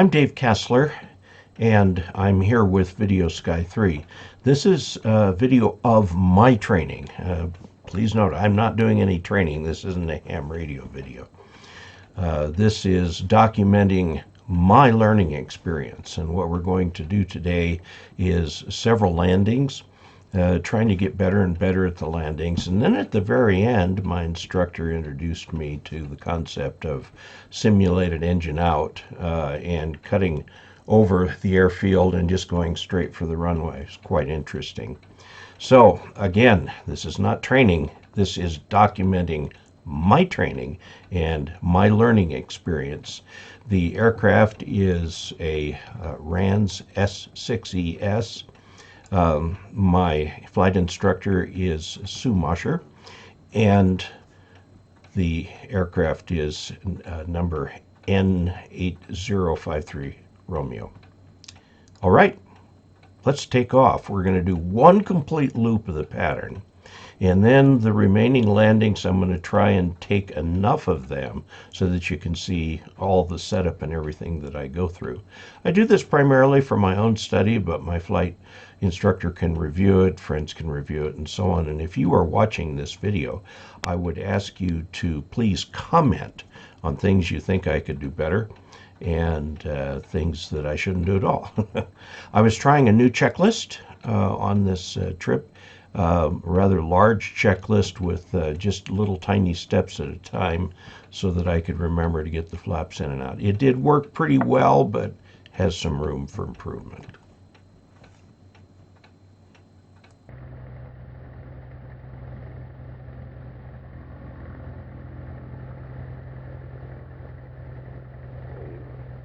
I'm Dave Kessler, and I'm here with Video Sky 3. This is a video of my training. Please note, I'm not doing any training. This isn't a ham radio video. This is documenting my learning experience, and what we're going to do today is several landings, trying to get better and better at the landings. And then at the very end, my instructor introduced me to the concept of simulated engine out and cutting over the airfield and just going straight for the runway. It's quite interesting. So again, this is not training. This is documenting my training and my learning experience. The aircraft is a RANS S6ES. My flight instructor is Sue Mosher, and the aircraft is number N8053 Romeo. All right, let's take off. We're going to do one complete loop of the pattern, and then the remaining landings, I'm going to try and take enough of them so that you can see all the setup and everything that I go through. I do this primarily for my own study, but my flight instructor can review it, friends can review it, and so on. And if you are watching this video, I would ask you to please comment on things you think I could do better and things that I shouldn't do at all. I was trying a new checklist on this trip. Rather large checklist with just little tiny steps at a time so that I could remember to get the flaps in and out. It did work pretty well, but has some room for improvement.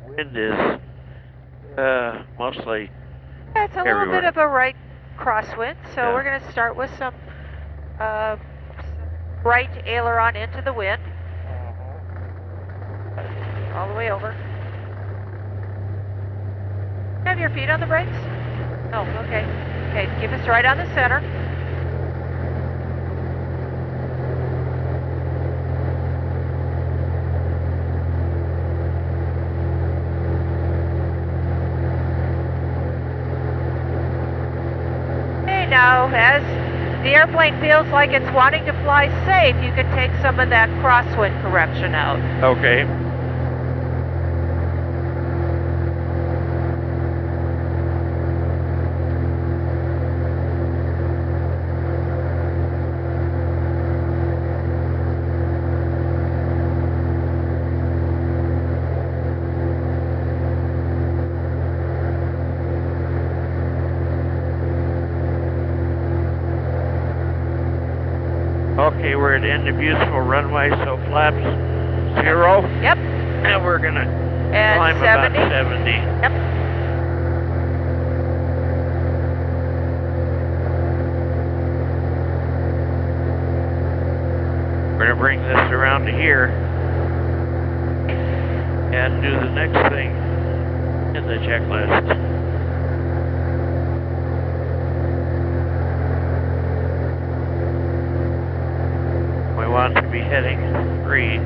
Wind is mostly it's a everywhere. little bit of a right crosswind, so Yeah. we're going to start with some right aileron into the wind, all the way over. Have your feet on the brakes? Oh, okay. Okay, keep us right on the center. Now, as the airplane feels like it's wanting to fly safe, you can take some of that crosswind correction out. Okay. Okay, we're at end of useful runway, so flaps 0. Yep. And we're gonna And climb 70. about 70. Yep. We're gonna bring this around to here and do the next thing in the checklist. We want to be heading 3.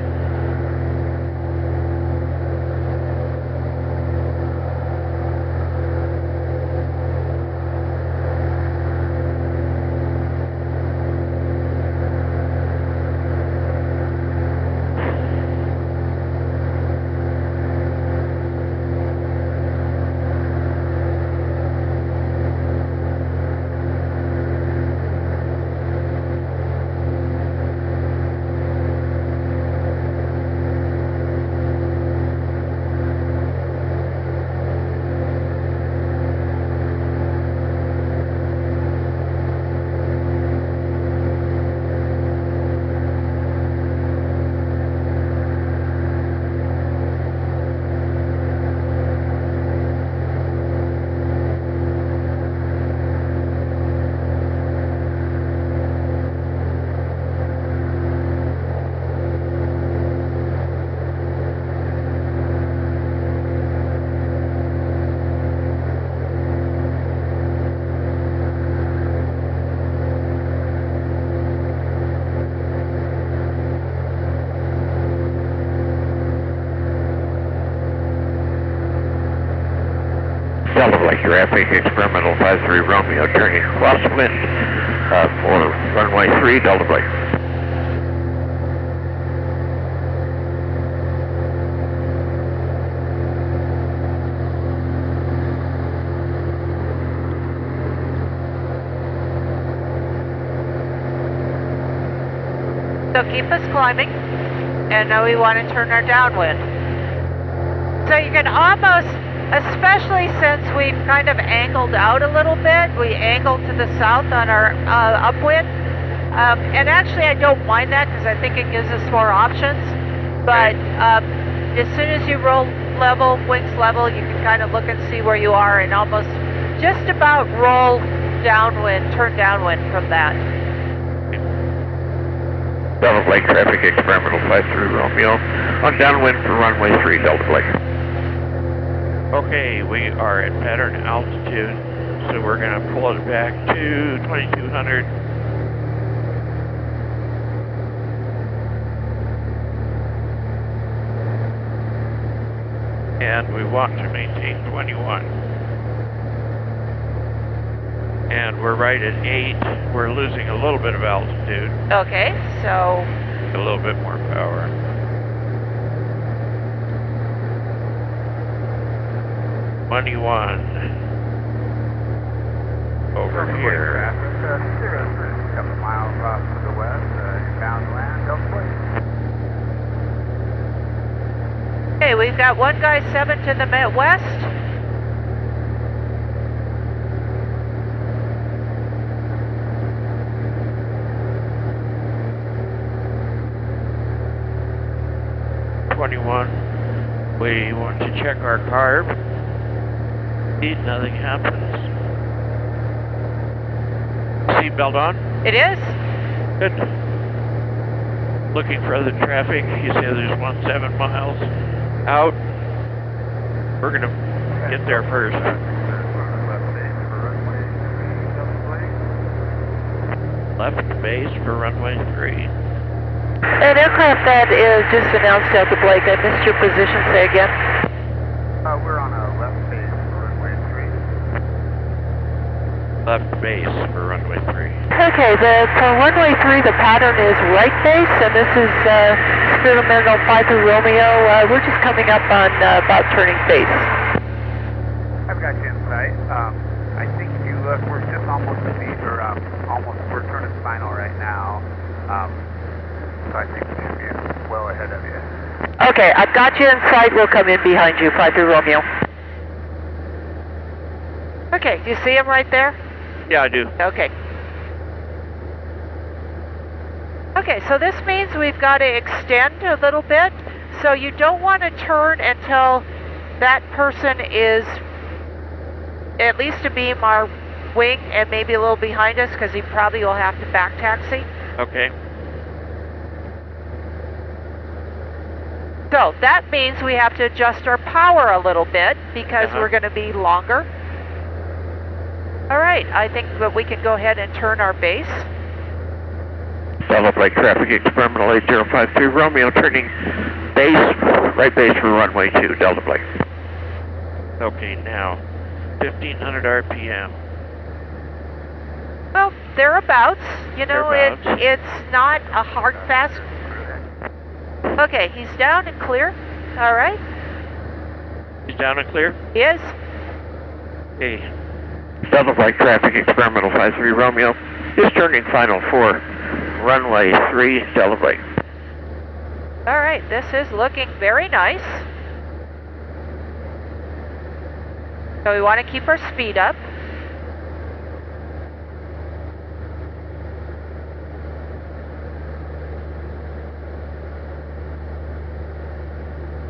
Delta Flight traffic, experimental 53 Romeo, turning crosswind for runway 3, Delta Flight. So keep us climbing, and now we want to turn our downwind. So you can almost, especially since we've kind of angled out a little bit, we angled to the south on our upwind. And actually I don't mind that because I think it gives us more options. But as soon as you roll level, wings level, you can kind of look and see where you are and almost just about roll downwind, turn downwind from that. Delta Flight traffic, experimental 53 Romeo, on downwind for runway 3, Delta Flight. Okay, we are at pattern altitude, so we're going to pull it back to 2200. And we want to maintain 21. And we're right at 8. We're losing a little bit of altitude. Okay, so A little bit more power. Over here. A couple miles off to the west, inbound land, Delta Flight. okay, we've got one guy 7 to the west. We want to check our carb. Nothing happens. Seatbelt on? It is. Good. Looking for other traffic. You say there's 17 miles out. We're going to get there first. Left base for runway 3. An aircraft that is just announced out to Blake. I missed your position. Say again. We're on a left base for runway 3. Left base for runway 3. Okay, for runway 3, the pattern is right base, and this is experimental 53 Romeo. We're just coming up on about turning base. I've got you in sight. I think if you look, we're just almost a beat, or almost, we're turning final right now. So I think we should be well ahead of you. Okay, I've got you in sight. We'll come in behind you, 53 Romeo. Okay, do you see him right there? Yeah, I do. Okay. Okay, so this means we've got to extend a little bit. So you don't want to turn until that person is at least a beam our wing and maybe a little behind us, because he probably will have to back taxi. Okay. So that means we have to adjust our power a little bit because we're going to be longer. All right, I think that we can go ahead and turn our base. Delta Flight traffic, experimental 8053 Romeo, turning base, right base for runway 2, Delta Flight. Okay, now, 1500 RPM. Well, thereabouts. You know, Thereabouts. it's not a hard, fast. Okay, he's down and clear. All right. He's down and clear? He is. Okay. Delta Flight traffic, experimental 53 Romeo, is turning final for runway 3, Delta Flight. All right, this is looking very nice. So we want to keep our speed up.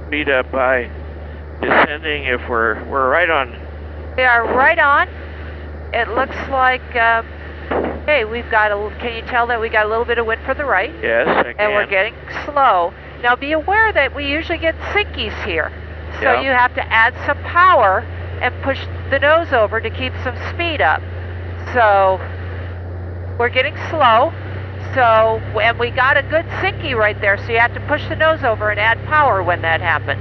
Speed up by descending if we're right on. We are right on. It looks like, hey, we've got can you tell that we got a little bit of wind for the right? Yes, I can. And we're getting slow. Now be aware that we usually get sinkies here. So Yeah. you have to add some power and push the nose over to keep some speed up. So we're getting slow. So, and we got a good sinky right there, so you have to push the nose over and add power when that happens.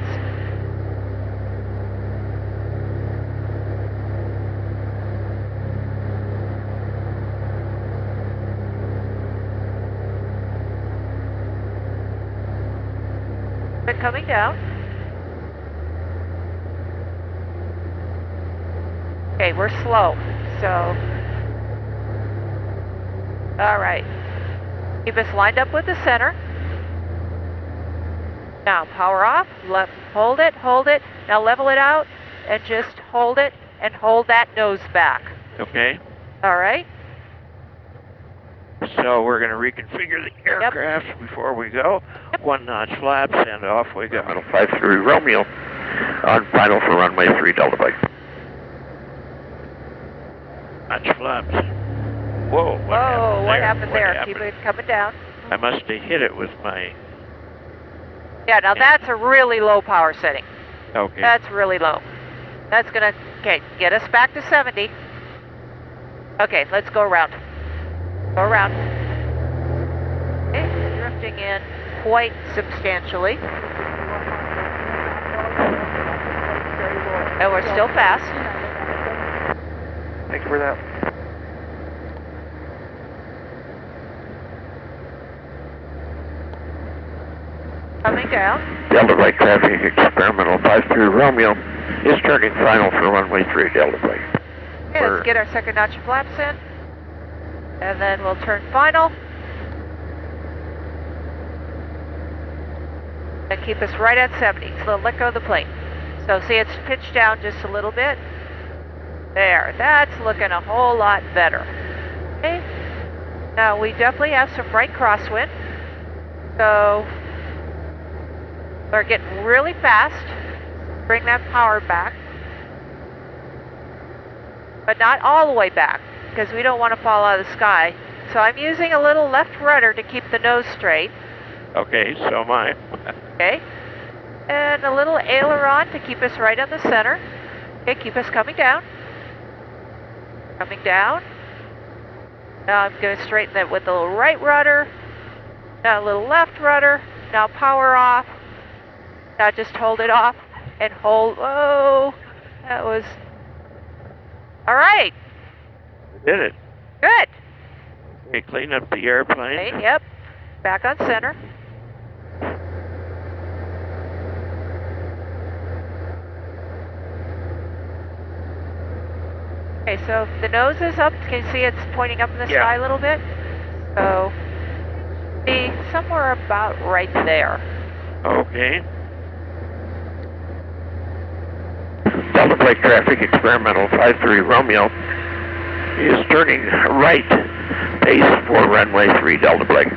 coming down. Okay, we're slow, so. All right. Keep us lined up with the center. Now, power off, hold it, hold it. Now level it out and just hold it and hold that nose back. Okay. All right? So we're going to reconfigure the aircraft before we go. Yep. 1 notch flaps and off we go. Final 53 Romeo on final for runway 3 Delta Blake. Notch flaps. Whoa, What happened there? Keep it coming down. I must have hit it with my... Yeah, now that's a really low power setting. Okay. That's really low. That's gonna, okay, get us back to 70. Okay, let's go around. Go around. Okay, drifting in quite substantially. And we're still fast. Thank you for that. Coming down. Delta Blake traffic experimental 53 Romeo is turning final for runway 3 Delta Blake. Okay, let's get our second notch of flaps in. And then we'll turn final. And keep us right at 70. So let go of the plane. So see, it's pitched down just a little bit. There, that's looking a whole lot better. Okay. Now we definitely have some right crosswind. So we're getting really fast. Bring that power back. But not all the way back, because we don't want to fall out of the sky. So I'm using a little left rudder to keep the nose straight. Okay, so am I. Okay. And a little aileron to keep us right on the center. Okay, keep us coming down. Coming down. Now I'm going to straighten it with a little right rudder. Now a little left rudder. Now power off. Now just hold it off and hold. Whoa, that was. All right. Did it. Good. Okay, clean up the airplane. Okay, yep. Back on center. Okay, so the nose is up. Can you see it's pointing up in the sky a little bit? So, be somewhere about right there. Okay. Delta Blake traffic experimental 53 Romeo is turning right base for runway 3 Delta Blake.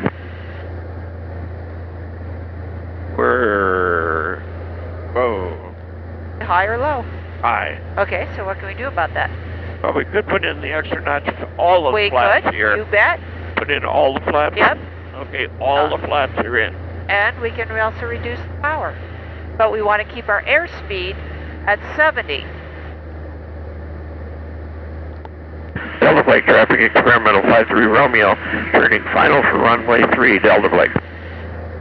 We're... Whoa. High or low? High. Okay, so what can we do about that? Well, we could put in the extra notch for all of the flaps here. You bet. Put in all the flaps? Yep. Okay, all the flaps are in. And we can also reduce the power. But we want to keep our airspeed at 70. Delta Blake traffic experimental 53 Romeo turning final for runway 3 Delta Blake.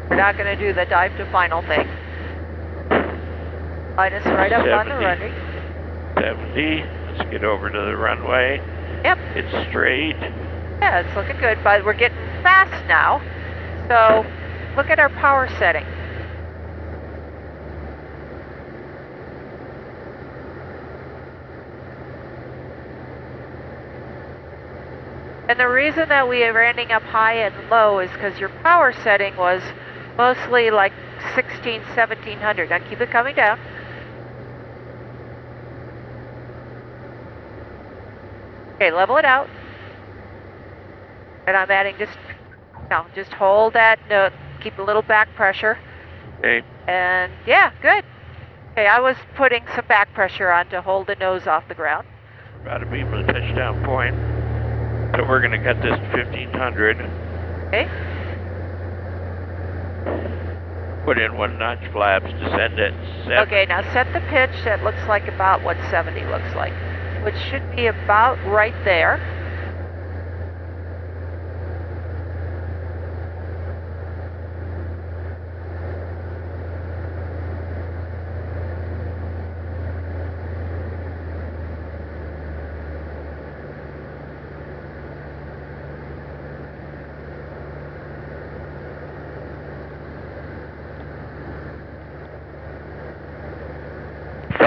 We're not going to do the dive to final thing. Line us right up on the runway. 70. Let's get over to the runway. Yep. It's straight. Yeah, it's looking good, but we're getting fast now. So look at our power setting. And the reason that we are ending up high and low is because your power setting was mostly like 1700. Now keep it coming down. Okay, level it out. And I'm adding just hold that note, keep a little back pressure. Okay. And yeah, good. Okay, I was putting some back pressure on to hold the nose off the ground. About to be from the touchdown point. So we're going to cut this to 1500. Okay. Put in 1 notch flaps, descend it. 7. Okay, now set the pitch that looks like about what 70 looks like, which should be about right there.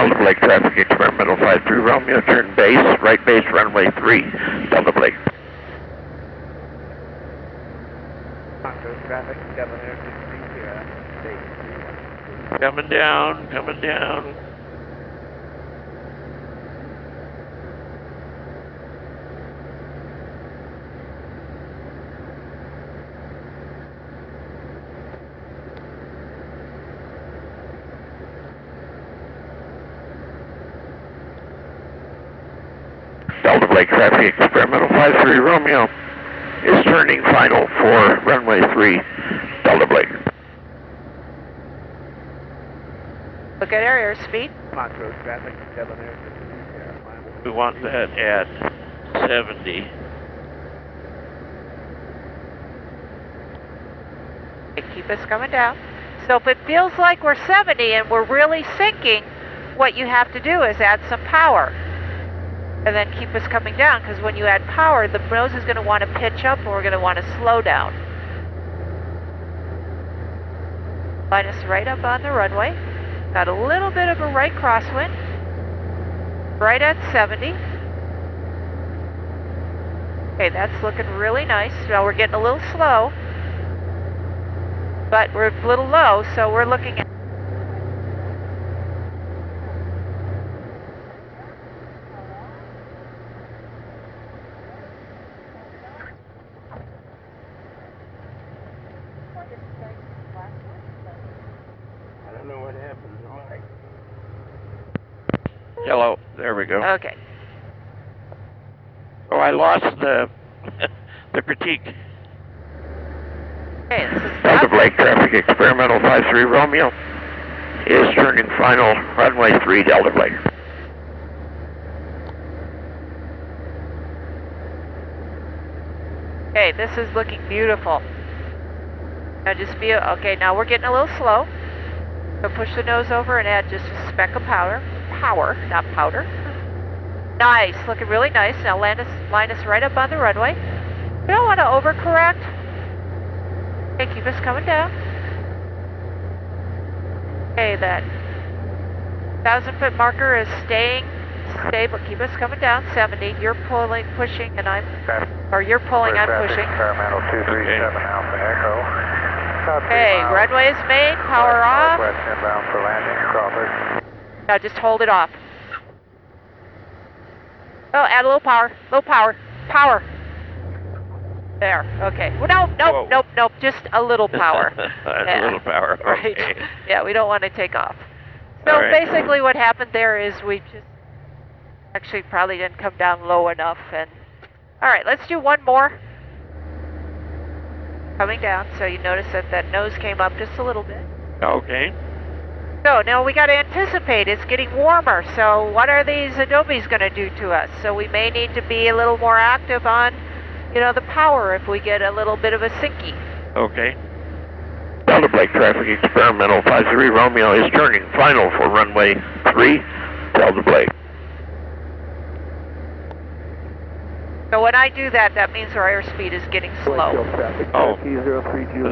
Delta Blake traffic experimental 53 Romeo, turn base, right base runway 3, Delta Blake. Traffic, Coming down, coming down. Delta Blake traffic experimental 53 Romeo is turning final for runway 3, Delta Blake. Look at our airspeed. Montrose traffic, We want that at 70. Keep us coming down. So if it feels like we're 70 and we're really sinking, what you have to do is add some power. And then keep us coming down, because when you add power, the nose is going to want to pitch up and we're going to want to slow down. Line us right up on the runway. Got a little bit of a right crosswind. Right at 70. Okay, that's looking really nice. Now we're getting a little slow, but we're a little low, so we're looking at... I don't know what happened to Mike. Hello, there we go. Okay. Oh, I lost the the critique. Okay, this is Delta Blake traffic experimental 53 Romeo is turning final runway 3, Delta Blake. Okay, this is looking beautiful. Now just be, okay, now we're getting a little slow. So push the nose over and add just a speck of power, not powder. Nice, looking really nice. Now line us right up on the runway. We don't want to overcorrect. Okay, keep us coming down. Okay, that 1,000-foot marker is staying stable. Keep us coming down, 70. You're pulling, pushing, and you're pulling, I'm pushing. Experimental 237 Alpha Echo. Okay, runway is made, power off. Northwest inbound for landing, Crawford. Now just hold it off. Oh, add a little power, power. There, okay. Well, nope, just a little power. A little power, okay. Right, yeah, we don't want to take off. So All right. basically what happened there is we just actually probably didn't come down low enough. And all right, let's do one more. Coming down, so you notice that that nose came up just a little bit. Okay. So now we got to anticipate, it's getting warmer, so what are these adobes going to do to us? So we may need to be a little more active on, you know, the power if we get a little bit of a sinky. Okay. Delta Blake traffic experimental 53 Romeo is turning final for runway 3, Delta Blake. So when I do that, that means our airspeed is getting slow. Oh, so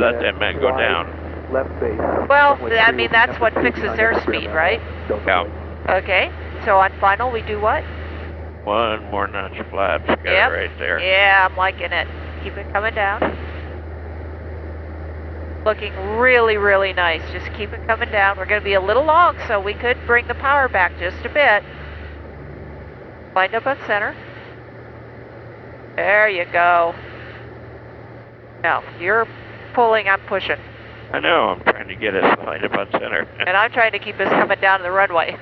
that meant go down. Left base. Well, I mean, that's what fixes airspeed, right? Yeah. Okay, so on final we do what? One more notch of flaps. Got Yep. it right there. Yeah, I'm liking it. Keep it coming down. Looking really, really nice. Just keep it coming down. We're going to be a little long, so we could bring the power back just a bit. Wind up on center. There you go. Now, you're pulling, I'm pushing. I know, I'm trying to get us lined up on center. And I'm trying to keep us coming down the runway.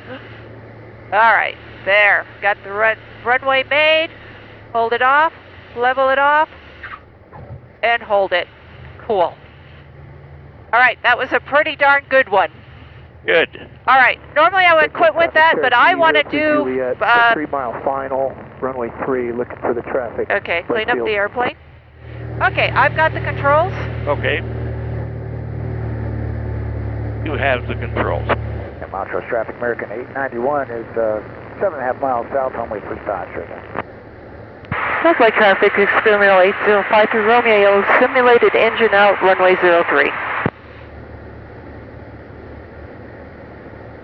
All right, there. Got the runway made. Hold it off, level it off, and hold it. Cool. All right, that was a pretty darn good one. Good. All right, normally I would quit with that, but I want to do... 3-mile final, runway 3, looking for the traffic. Okay, clean up the airplane. Okay, I've got the controls. Okay. You have the controls. And Montrose traffic, American 891 is 7.5 miles south, runway 3 stops right now. Southway traffic, experimental 8053 Romeo, simulated engine out, runway 03.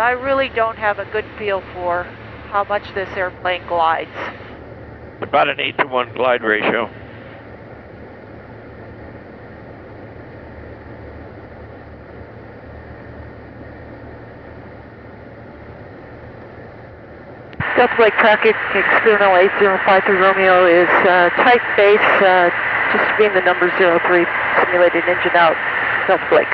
I really don't have a good feel for how much this airplane glides. About an 8-to-1 glide ratio. Delta Lake traffic, external 8053 Romeo is type base, just being the number 03, simulated engine out, Delta Lake.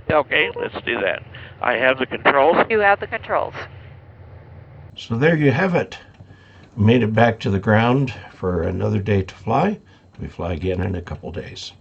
Okay, let's do that. I have the controls. You have the controls. So there you have it. Made it back to the ground for another day to fly. We fly again in a couple days.